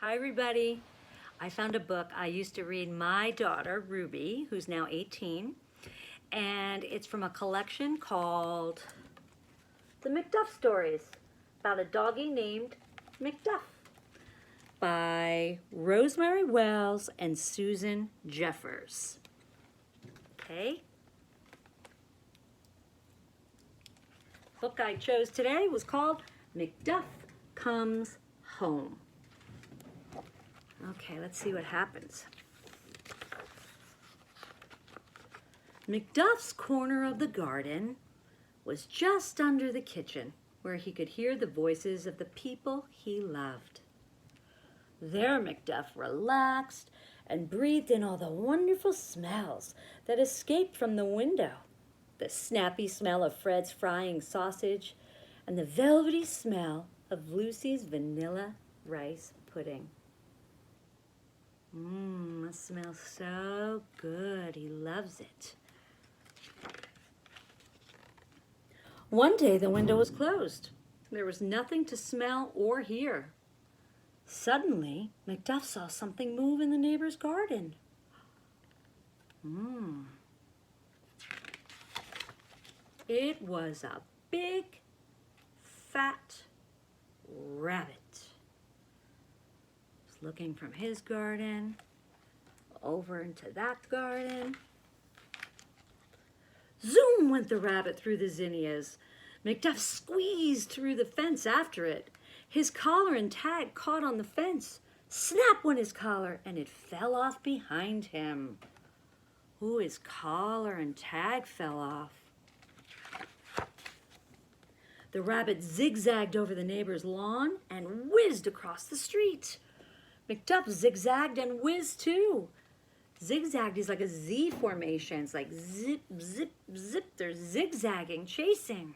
Hi everybody. I found a book I used to read my daughter Ruby, who's now 18, and it's from a collection called The McDuff Stories, about a doggie named McDuff, by Rosemary Wells and Susan Jeffers. Okay. The book I chose today was called McDuff Comes Home. Okay, let's see what happens. McDuff's corner of the garden was just under the kitchen, where he could hear the voices of the people he loved. There McDuff relaxed and breathed in all the wonderful smells that escaped from the window. The snappy smell of Fred's frying sausage and the velvety smell of Lucy's vanilla rice pudding. That smells so good. He loves it. One day the window was closed. There was nothing to smell or hear. Suddenly, McDuff saw something move in the neighbor's garden. It was a big, fat rabbit. Looking from his garden over into that garden. Zoom went the rabbit through the zinnias. McDuff squeezed through the fence after it. His collar and tag caught on the fence. Snap went his collar, and it fell off behind him. Ooh, his collar and tag fell off. The rabbit zigzagged over the neighbor's lawn and whizzed across the street. McDuff zigzagged and whizzed too. Zigzagged is like a Z formation. It's like zip, zip, zip. They're zigzagging, chasing.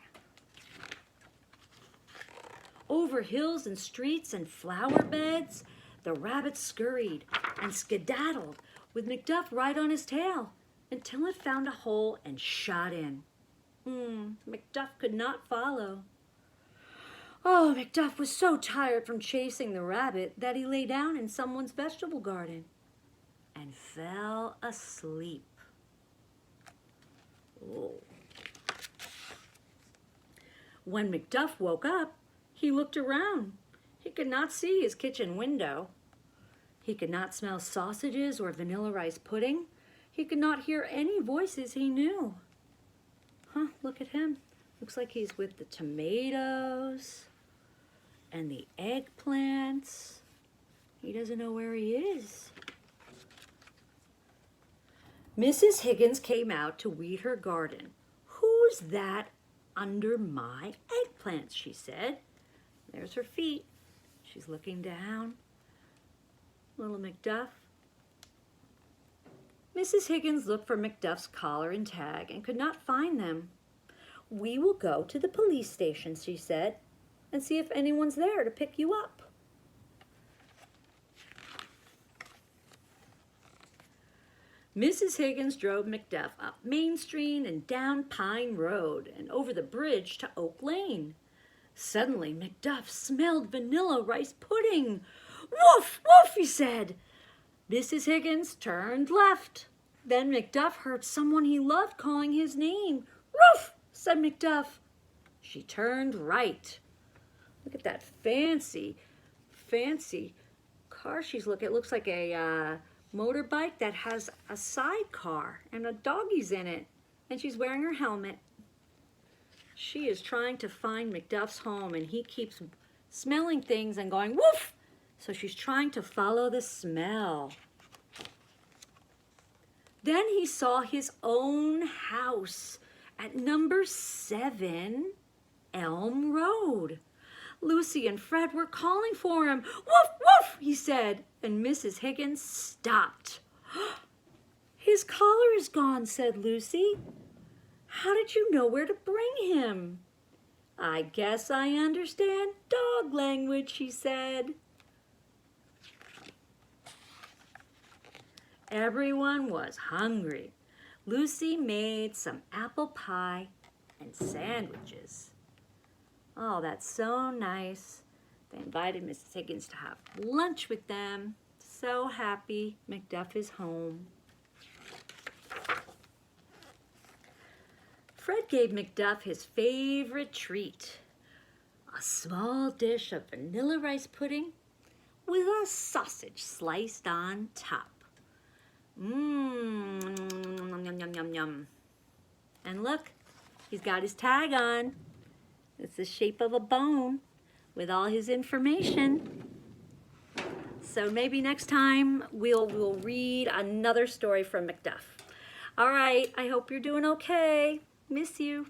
Over hills and streets and flower beds, the rabbit scurried and skedaddled with McDuff right on his tail until it found a hole and shot in. McDuff could not follow. Oh, McDuff was so tired from chasing the rabbit that he lay down in someone's vegetable garden and fell asleep. Oh. When McDuff woke up, he looked around. He could not see his kitchen window. He could not smell sausages or vanilla rice pudding. He could not hear any voices he knew. Look at him. Looks like he's with the tomatoes and the eggplants. He doesn't know where he is. Mrs. Higgins came out to weed her garden. Who's that under my eggplants, she said. There's her feet. She's looking down. Little McDuff. Mrs. Higgins looked for McDuff's collar and tag and could not find them. We will go to the police station, she said, and see if anyone's there to pick you up. Mrs. Higgins drove McDuff up Main Street and down Pine Road and over the bridge to Oak Lane. Suddenly, McDuff smelled vanilla rice pudding. Woof, woof, he said. Mrs. Higgins turned left. Then McDuff heard someone he loved calling his name. Roof, said McDuff. She turned right. Look at that fancy car she's looking at. It looks like a motorbike that has a sidecar and a doggy's in it. And she's wearing her helmet. She is trying to find McDuff's home, and he keeps smelling things and going woof. So she's trying to follow the smell. Then he saw his own house at number 7 Elm Road. Lucy and Fred were calling for him. Woof, woof, he said, and Mrs. Higgins stopped. His collar is gone, said Lucy. How did you know where to bring him? I guess I understand dog language, she said. Everyone was hungry. Lucy made some apple pie and sandwiches. Oh, that's so nice. They invited Mrs. Higgins to have lunch with them. So happy McDuff is home. Fred gave McDuff his favorite treat, a small dish of vanilla rice pudding with a sausage sliced on top. Mmm, yum, yum, yum, yum. And look, he's got his tag on. It's the shape of a bone with all his information. So maybe next time we'll read another story from McDuff. All right, I hope you're doing okay. Miss you.